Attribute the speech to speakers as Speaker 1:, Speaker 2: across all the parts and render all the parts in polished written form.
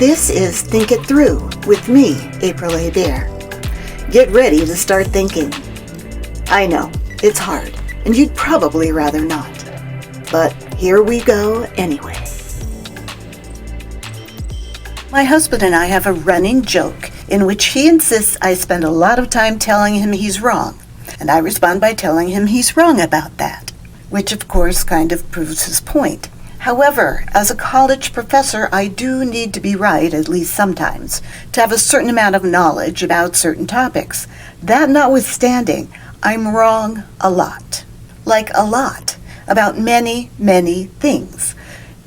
Speaker 1: This is Think It Through with me, April A. Bear. Get ready to start thinking. I know, it's hard, and you'd probably rather not. But here we go anyway. My husband and I have a running joke in which he insists I spend a lot of time telling him he's wrong, and I respond by telling him he's wrong about that, which of course kind of proves his point. However, as a college professor, I do need to be right, at least sometimes, to have a certain amount of knowledge about certain topics. That notwithstanding, I'm wrong a lot. Like a lot. About many, many things.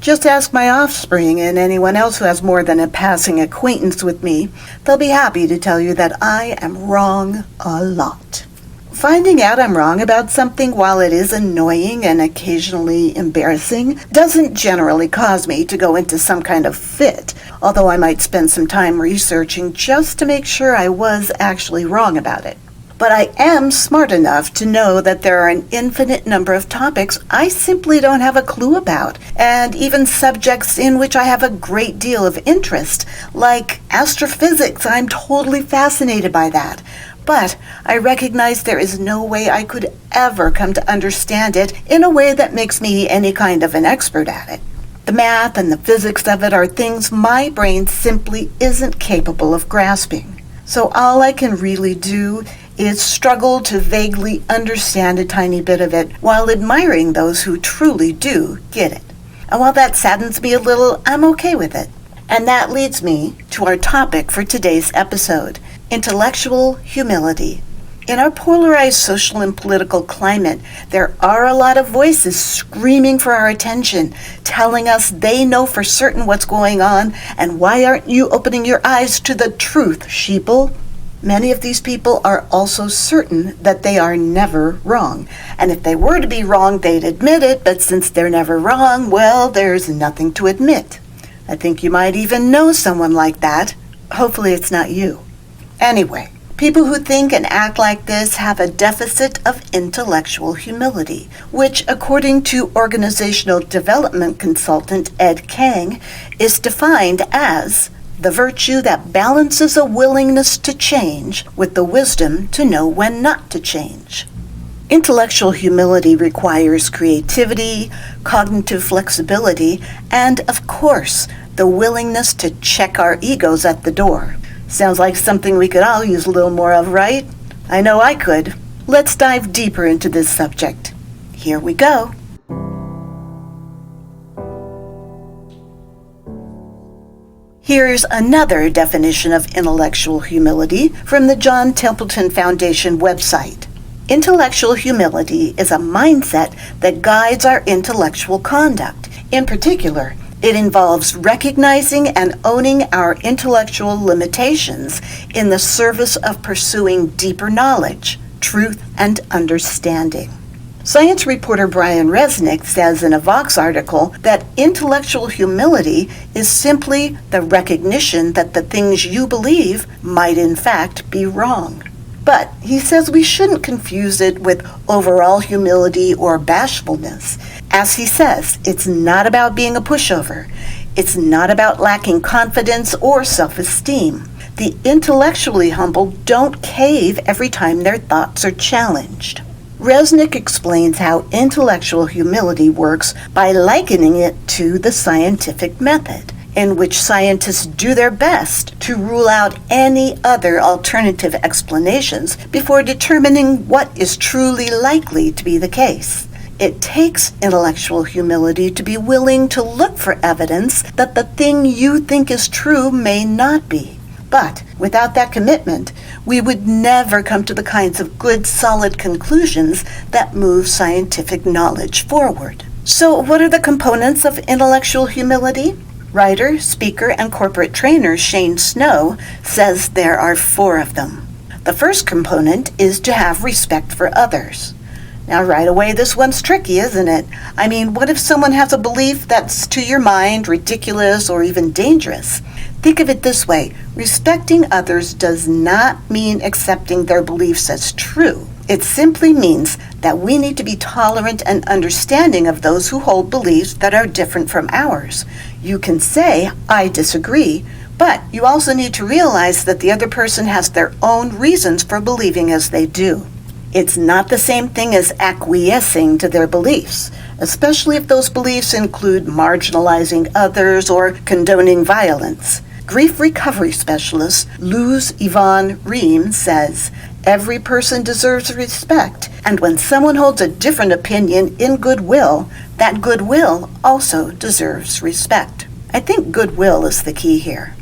Speaker 1: Just ask my offspring and anyone else who has more than a passing acquaintance with me. They'll be happy to tell you that I am wrong a lot. Finding out I'm wrong about something, while it is annoying and occasionally embarrassing, doesn't generally cause me to go into some kind of fit, although I might spend some time researching just to make sure I was actually wrong about it. But I am smart enough to know that there are an infinite number of topics I simply don't have a clue about, and even subjects in which I have a great deal of interest, like astrophysics. I'm totally fascinated by that. But I recognize there is no way I could ever come to understand it in a way that makes me any kind of an expert at it. The math and the physics of it are things my brain simply isn't capable of grasping. So all I can really do is struggle to vaguely understand a tiny bit of it while admiring those who truly do get it. And while that saddens me a little, I'm okay with it. And that leads me to our topic for today's episode, intellectual humility. In our polarized social and political climate, there are a lot of voices screaming for our attention, telling us they know for certain what's going on, and why aren't you opening your eyes to the truth, sheeple? Many of these people are also certain that they are never wrong. And if they were to be wrong, they'd admit it, but since they're never wrong, well, there's nothing to admit. I think you might even know someone like that. Hopefully it's not you. Anyway, people who think and act like this have a deficit of intellectual humility, which, according to organizational development consultant Ed Kang, is defined as the virtue that balances a willingness to change with the wisdom to know when not to change. Intellectual humility requires creativity, cognitive flexibility, and, of course, the willingness to check our egos at the door. Sounds like something we could all use a little more of, right? I know I could. Let's dive deeper into this subject. Here we go. Here's another definition of intellectual humility from the John Templeton Foundation website. Intellectual humility is a mindset that guides our intellectual conduct. In particular, it involves recognizing and owning our intellectual limitations in the service of pursuing deeper knowledge, truth, and understanding. Science reporter Brian Resnick says in a Vox article that intellectual humility is simply the recognition that the things you believe might in fact be wrong. But he says we shouldn't confuse it with overall humility or bashfulness. As he says, it's not about being a pushover. It's not about lacking confidence or self-esteem. The intellectually humble don't cave every time their thoughts are challenged. Resnick explains how intellectual humility works by likening it to the scientific method, in which scientists do their best to rule out any other alternative explanations before determining what is truly likely to be the case. It takes intellectual humility to be willing to look for evidence that the thing you think is true may not be. But without that commitment, we would never come to the kinds of good, solid conclusions that move scientific knowledge forward. So what are the components of intellectual humility? Writer, speaker, and corporate trainer Shane Snow says there are 4 of them. The first component is to have respect for others. Now, right away, this one's tricky, isn't it? I mean, what if someone has a belief that's, to your mind, ridiculous or even dangerous? Think of it this way. Respecting others does not mean accepting their beliefs as true. It simply means that we need to be tolerant and understanding of those who hold beliefs that are different from ours. You can say, I disagree, But you also need to realize that the other person has their own reasons for believing as they do. It's not the same thing as acquiescing to their beliefs, especially if those beliefs include marginalizing others or condoning violence. Grief recovery specialist Luz Yvonne Ream says, "Every person deserves respect, and when someone holds a different opinion in goodwill, that goodwill also deserves respect." I think goodwill is the key here.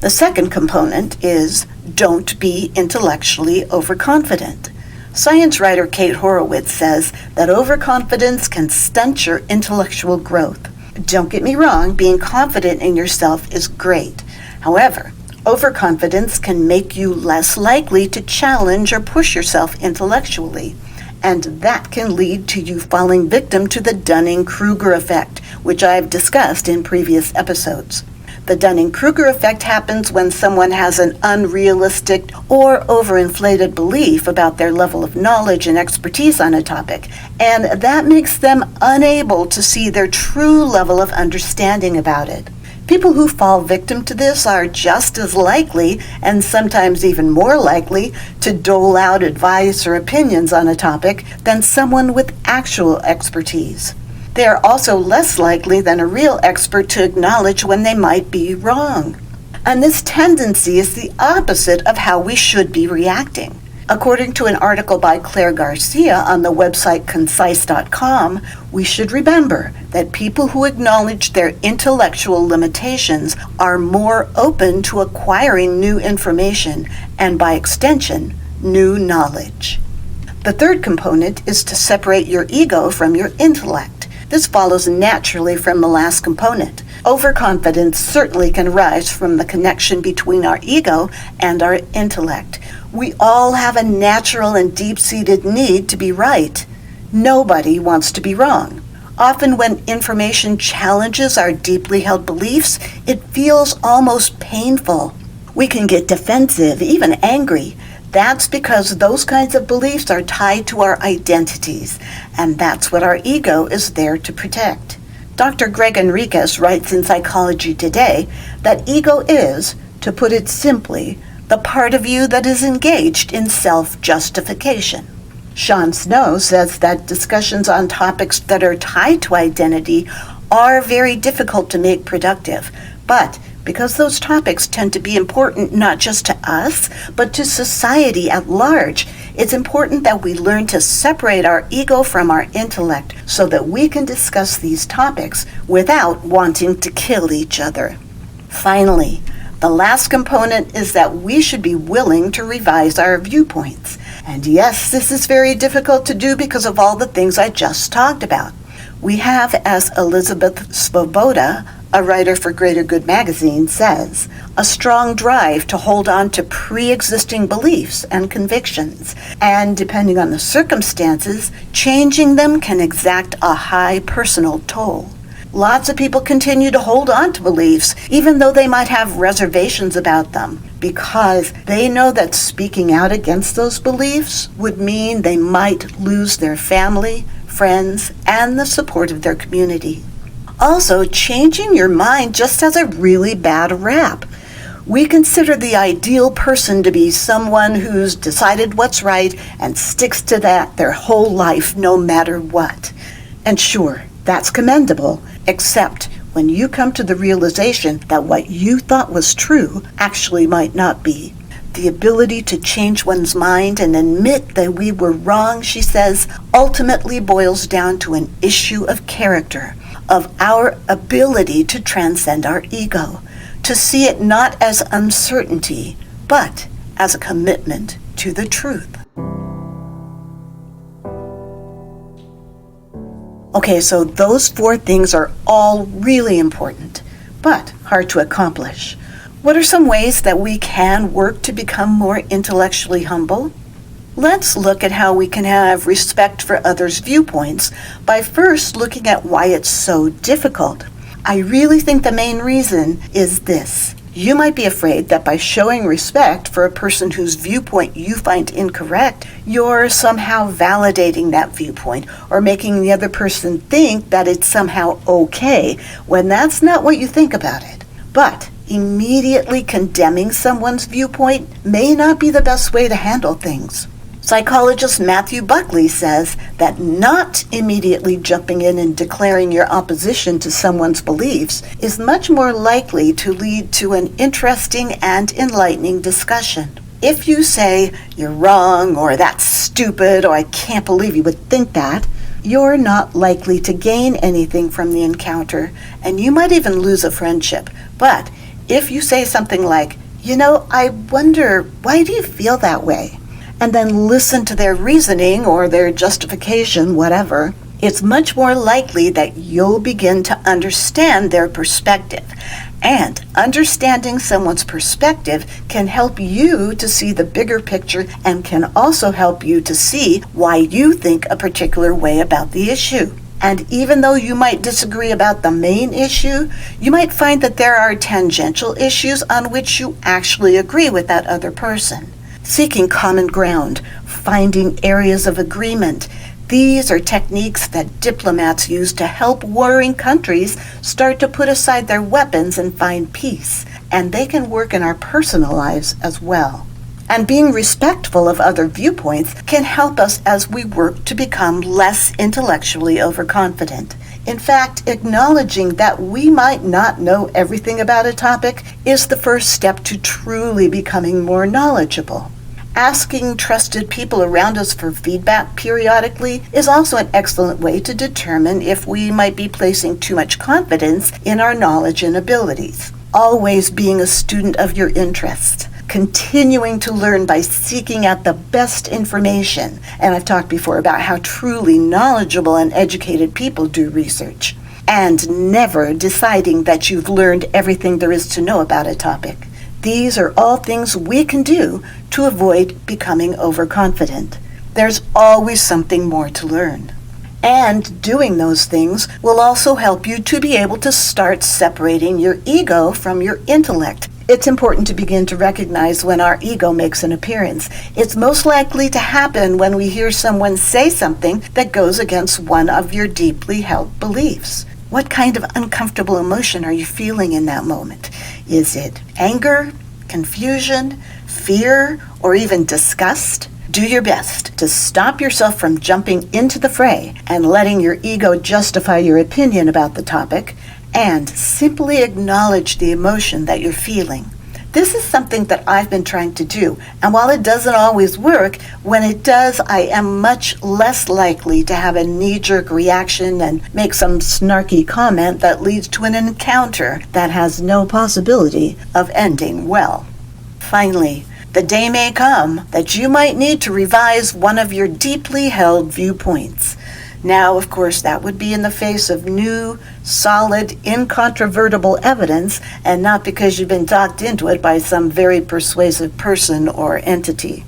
Speaker 1: The second component is don't be intellectually overconfident. Science writer Kate Horowitz says that overconfidence can stunt your intellectual growth. Don't get me wrong, being confident in yourself is great. However, overconfidence can make you less likely to challenge or push yourself intellectually, and that can lead to you falling victim to the Dunning-Kruger effect, which I've discussed in previous episodes. The Dunning-Kruger effect happens when someone has an unrealistic or overinflated belief about their level of knowledge and expertise on a topic, and that makes them unable to see their true level of understanding about it. People who fall victim to this are just as likely, and sometimes even more likely, to dole out advice or opinions on a topic than someone with actual expertise. They are also less likely than a real expert to acknowledge when they might be wrong. And this tendency is the opposite of how we should be reacting. According to an article by Claire Garcia on the website concise.com, we should remember that people who acknowledge their intellectual limitations are more open to acquiring new information and, by extension, new knowledge. The third component is to separate your ego from your intellect. This follows naturally from the last component. Overconfidence certainly can arise from the connection between our ego and our intellect. We all have a natural and deep-seated need to be right. Nobody wants to be wrong. Often when information challenges our deeply held beliefs, it feels almost painful. We can get defensive, even angry. That's because those kinds of beliefs are tied to our identities, and that's what our ego is there to protect. Dr. Greg Enriquez writes in Psychology Today that ego is, to put it simply, the part of you that is engaged in self-justification. Sean Snow says that discussions on topics that are tied to identity are very difficult to make productive, but because those topics tend to be important not just to us, but to society at large, it's important that we learn to separate our ego from our intellect so that we can discuss these topics without wanting to kill each other. Finally, the last component is that we should be willing to revise our viewpoints. And yes, this is very difficult to do because of all the things I just talked about. We have, as Elizabeth Svoboda, a writer for Greater Good magazine, says, a strong drive to hold on to pre-existing beliefs and convictions, and depending on the circumstances, changing them can exact a high personal toll. Lots of people continue to hold on to beliefs, even though they might have reservations about them, because they know that speaking out against those beliefs would mean they might lose their family, friends, and the support of their community. Also, changing your mind just has a really bad rap. We consider the ideal person to be someone who's decided what's right and sticks to that their whole life no matter what. And sure, that's commendable, except when you come to the realization that what you thought was true actually might not be. The ability to change one's mind and admit that we were wrong, she says, ultimately boils down to an issue of character, of our ability to transcend our ego, to see it not as uncertainty, but as a commitment to the truth. Okay, so those 4 things are all really important, but hard to accomplish. What are some ways that we can work to become more intellectually humble? Let's look at how we can have respect for others' viewpoints by first looking at why it's so difficult. I really think the main reason is this. You might be afraid that by showing respect for a person whose viewpoint you find incorrect, you're somehow validating that viewpoint or making the other person think that it's somehow okay, when that's not what you think about it. But Immediately condemning someone's viewpoint may not be the best way to handle things. Psychologist Matthew Buckley says that not immediately jumping in and declaring your opposition to someone's beliefs is much more likely to lead to an interesting and enlightening discussion. If you say, "You're wrong," or "That's stupid," or "I can't believe you would think that," you're not likely to gain anything from the encounter, and you might even lose a friendship. But if you say something like, "I wonder, why do you feel that way?" and then listen to their reasoning or their justification, whatever, it's much more likely that you'll begin to understand their perspective. And understanding someone's perspective can help you to see the bigger picture and can also help you to see why you think a particular way about the issue. And even though you might disagree about the main issue, you might find that there are tangential issues on which you actually agree with that other person. Seeking common ground, finding areas of agreement. These are techniques that diplomats use to help warring countries start to put aside their weapons and find peace. And they can work in our personal lives as well. And being respectful of other viewpoints can help us as we work to become less intellectually overconfident. In fact, acknowledging that we might not know everything about a topic is the first step to truly becoming more knowledgeable. Asking trusted people around us for feedback periodically is also an excellent way to determine if we might be placing too much confidence in our knowledge and abilities. Always being a student of your interests. Continuing to learn by seeking out the best information. And I've talked before about how truly knowledgeable and educated people do research. And never deciding that you've learned everything there is to know about a topic. These are all things we can do to avoid becoming overconfident. There's always something more to learn. And doing those things will also help you to be able to start separating your ego from your intellect. It's important to begin to recognize when our ego makes an appearance. It's most likely to happen when we hear someone say something that goes against one of your deeply held beliefs. What kind of uncomfortable emotion are you feeling in that moment? Is it anger, confusion, fear, or even disgust? Do your best to stop yourself from jumping into the fray and letting your ego justify your opinion about the topic, and simply acknowledge the emotion that you're feeling. This is something that I've been trying to do, and while it doesn't always work, when it does, I am much less likely to have a knee-jerk reaction and make some snarky comment that leads to an encounter that has no possibility of ending well. Finally, the day may come that you might need to revise one of your deeply held viewpoints. Now, of course, that would be in the face of new, solid, incontrovertible evidence, and not because you've been talked into it by some very persuasive person or entity.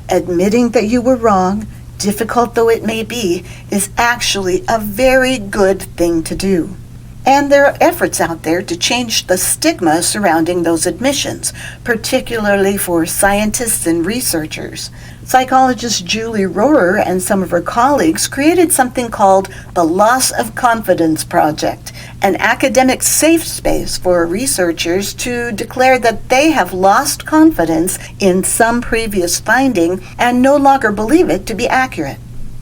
Speaker 1: Admitting that you were wrong, difficult though it may be, is actually a very good thing to do. And there are efforts out there to change the stigma surrounding those admissions, particularly for scientists and researchers. Psychologist Julie Rohrer and some of her colleagues created something called the Loss of Confidence Project, an academic safe space for researchers to declare that they have lost confidence in some previous finding and no longer believe it to be accurate.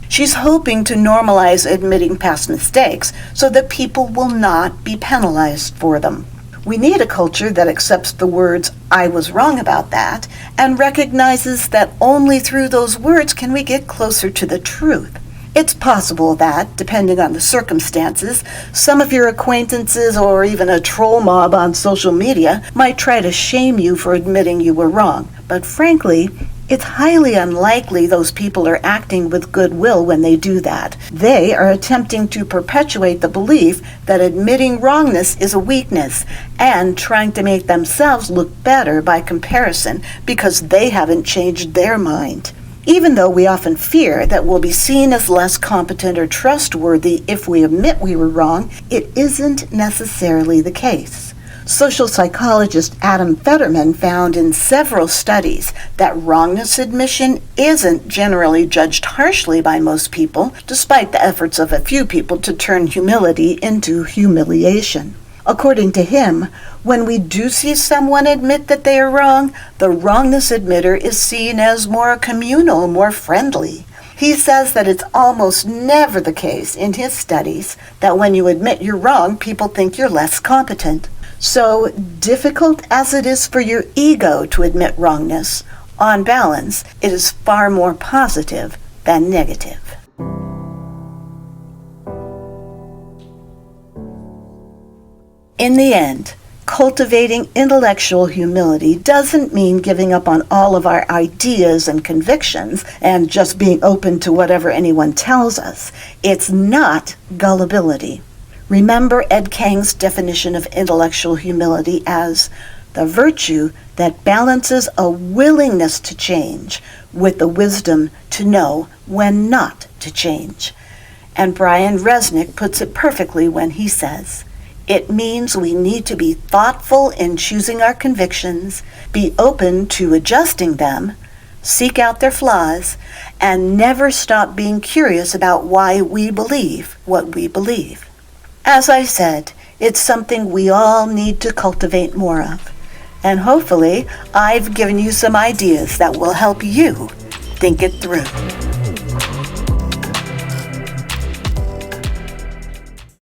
Speaker 1: She's hoping to normalize admitting past mistakes so that people will not be penalized for them. We need a culture that accepts the words, "I was wrong about that," and recognizes that only through those words can we get closer to the truth. It's possible that, depending on the circumstances, some of your acquaintances or even a troll mob on social media might try to shame you for admitting you were wrong. But frankly, it's highly unlikely those people are acting with goodwill when they do that. They are attempting to perpetuate the belief that admitting wrongness is a weakness and trying to make themselves look better by comparison because they haven't changed their mind. Even though we often fear that we'll be seen as less competent or trustworthy if we admit we were wrong, it isn't necessarily the case. Social psychologist Adam Federman found in several studies that wrongness admission isn't generally judged harshly by most people, despite the efforts of a few people to turn humility into humiliation. According to him, when we do see someone admit that they are wrong, the wrongness admitter is seen as more communal, more friendly. He says that it's almost never the case in his studies that when you admit you're wrong, people think you're less competent. So difficult as it is for your ego to admit wrongness, on balance, it is far more positive than negative. In the end, cultivating intellectual humility doesn't mean giving up on all of our ideas and convictions and just being open to whatever anyone tells us. It's not gullibility. Remember Ed Kang's definition of intellectual humility as the virtue that balances a willingness to change with the wisdom to know when not to change. And Brian Resnick puts it perfectly when he says, it means we need to be thoughtful in choosing our convictions, be open to adjusting them, seek out their flaws, and never stop being curious about why we believe what we believe. As I said, it's something we all need to cultivate more of. And hopefully, I've given you some ideas that will help you think it through.